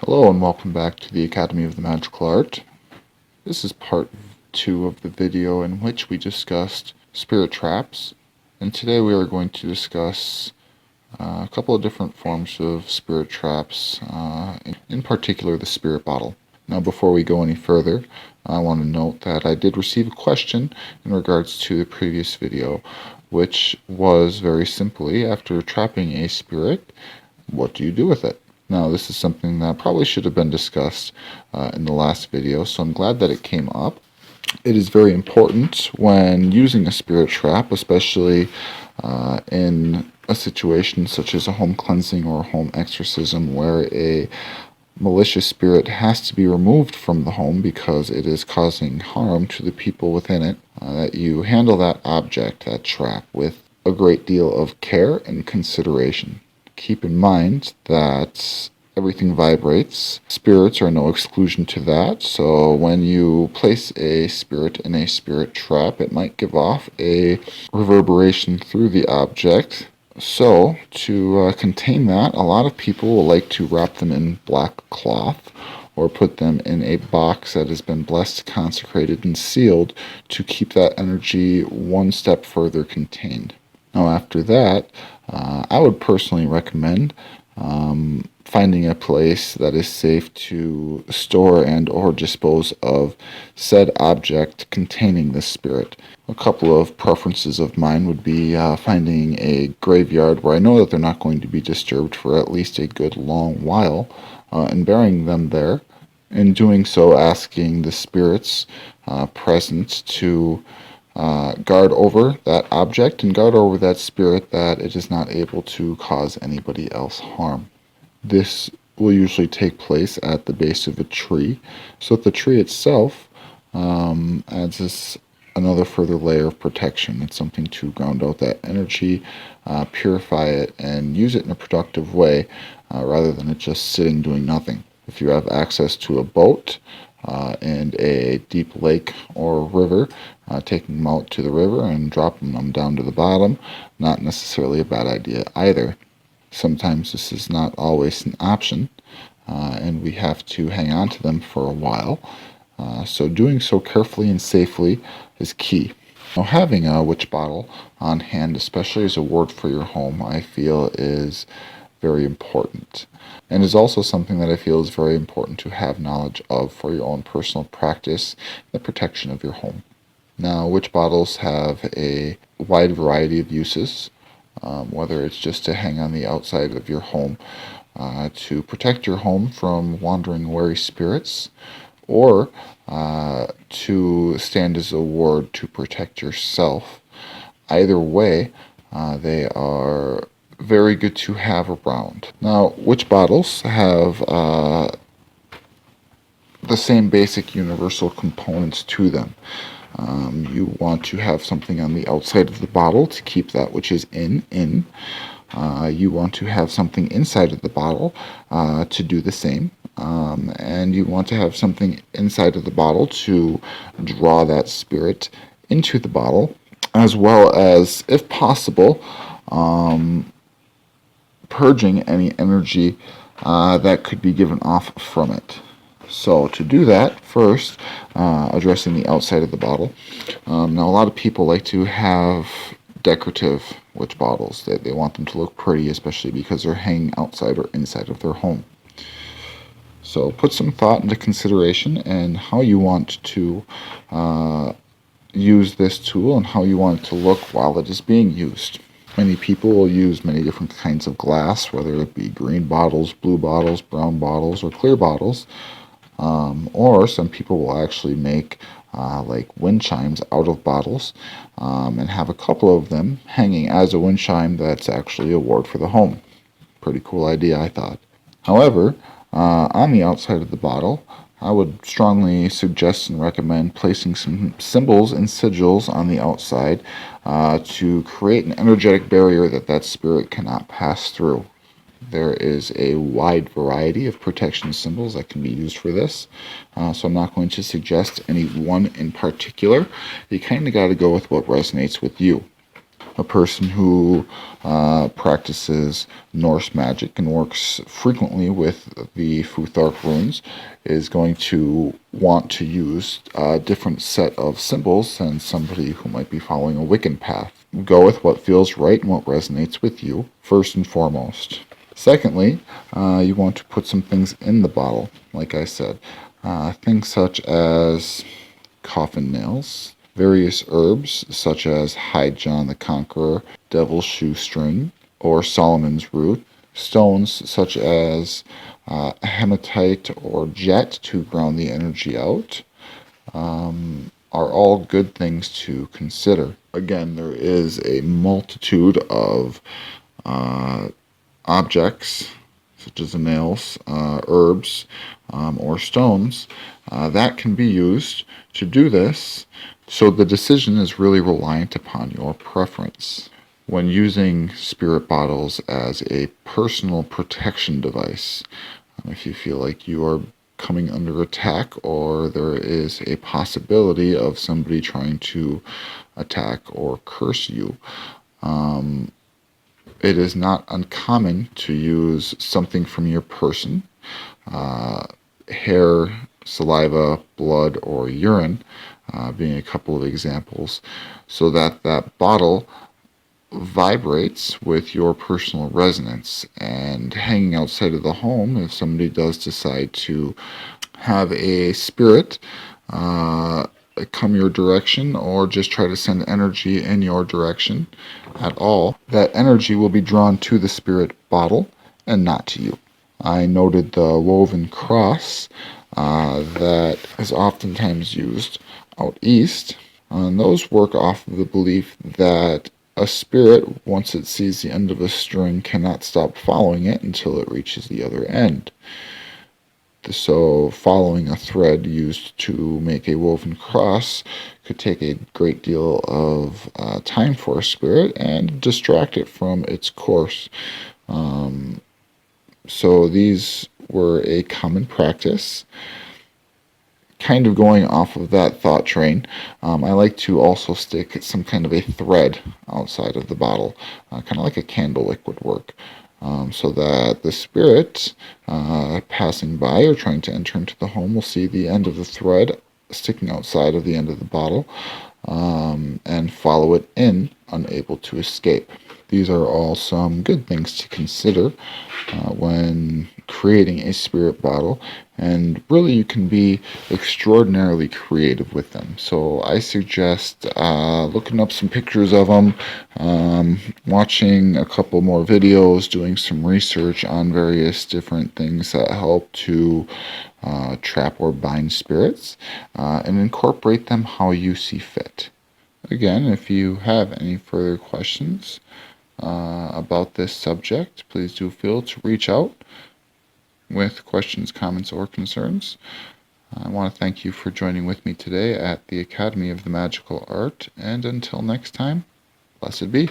Hello and welcome back to the Academy of the Magical Art. This is part 2 of the video in which we discussed spirit traps, and today we are going to discuss a couple of different forms of spirit traps, in particular the spirit bottle. Now before we go any further, I want to note that I did receive a question in regards to the previous video, which was very simply, after trapping a spirit, what do you do with it? Now, this is something that probably should have been discussed in the last video, so I'm glad that it came up. It is very important when using a spirit trap, especially in a situation such as a home cleansing or a home exorcism where a malicious spirit has to be removed from the home because it is causing harm to the people within it, that you handle that object, that trap, with a great deal of care and consideration. Keep in mind that everything vibrates. Spirits are no exclusion to that, so when you place a spirit in a spirit trap, it might give off a reverberation through the object. So, to contain that, a lot of people will like to wrap them in black cloth or put them in a box that has been blessed, consecrated, and sealed to keep that energy one step further contained. Now, after that, I would personally recommend finding a place that is safe to store and or dispose of said object containing this spirit. A couple of preferences of mine would be finding a graveyard where I know that they're not going to be disturbed for at least a good long while, and burying them there. In doing so, asking the spirits present to guard over that object and guard over that spirit, that it is not able to cause anybody else harm. This will usually take place at the base of a tree, so that the tree itself adds this another further layer of protection. It's something to ground out that energy, purify it, and use it in a productive way, rather than it just sitting doing nothing. If you have access to a boat and a deep lake or river, taking them out to the river and dropping them down to the bottom, not necessarily a bad idea either. Sometimes this is not always an option, and we have to hang on to them for a while. So doing so carefully and safely is key. Now, having a witch bottle on hand, especially as a ward for your home, I feel is very important, and is also something that I feel is very important to have knowledge of for your own personal practice, the protection of your home. Now, witch bottles have a wide variety of uses, whether it's just to hang on the outside of your home to protect your home from wandering wary spirits, or to stand as a ward to protect yourself. Either way, they are very good to have around. Now, witch bottles have the same basic universal components to them. You want to have something on the outside of the bottle to keep that which is in. You want to have something inside of the bottle to do the same. And you want to have something inside of the bottle to draw that spirit into the bottle, as well as, if possible, purging any energy that could be given off from it. So to do that, first, addressing the outside of the bottle. Now, a lot of people like to have decorative witch bottles. They want them to look pretty, especially because they're hanging outside or inside of their home. So put some thought into consideration and how you want to use this tool and how you want it to look while it is being used. Many people will use many different kinds of glass, whether it be green bottles, blue bottles, brown bottles, or clear bottles. Or some people will actually make like wind chimes out of bottles, and have a couple of them hanging as a wind chime that's actually a ward for the home. Pretty cool idea, I thought. However, on the outside of the bottle, I would strongly suggest and recommend placing some symbols and sigils on the outside to create an energetic barrier that spirit cannot pass through. There is a wide variety of protection symbols that can be used for this, so I'm not going to suggest any one in particular. You kind of got to go with what resonates with you. A person who practices Norse magic and works frequently with the Futhark runes is going to want to use a different set of symbols than somebody who might be following a Wiccan path. Go with what feels right and what resonates with you, first and foremost. Secondly, you want to put some things in the bottle, like I said. Things such as coffin nails, various herbs such as Hide John the Conqueror, Devil's Shoestring, or Solomon's Root, stones such as hematite or jet to ground the energy out, are all good things to consider. Again, there is a multitude of objects, such as the nails, herbs, or stones, that can be used to do this, so the decision is really reliant upon your preference. When using spirit bottles as a personal protection device, if you feel like you are coming under attack or there is a possibility of somebody trying to attack or curse you, it is not uncommon to use something from your person, hair, saliva, blood, or urine, being a couple of examples, so that that bottle vibrates with your personal resonance. And hanging outside of the home, if somebody does decide to have a spirit come your direction or just try to send energy in your direction at all, that energy will be drawn to the spirit bottle and not to you. I noted the woven cross that is oftentimes used out east, and those work off of the belief that a spirit, once it sees the end of a string, cannot stop following it until it reaches the other end. So following a thread used to make a woven cross could take a great deal of time for a spirit and distract it from its course. So these were a common practice. Kind of going off of that thought train, I like to also stick some kind of a thread outside of the bottle, kind of like a candle wick would work. So that the spirit passing by or trying to enter into the home will see the end of the thread sticking outside of the end of the bottle and follow it in, unable to escape. These are all some good things to consider when creating a spirit bottle, and really you can be extraordinarily creative with them. So I suggest looking up some pictures of them, watching a couple more videos, doing some research on various different things that help to trap or bind spirits, and incorporate them how you see fit. Again, if you have any further questions about this subject, please do feel to reach out with questions, comments, or concerns. I want to thank you for joining with me today at the Academy of the Magical Art, and until next time, blessed be.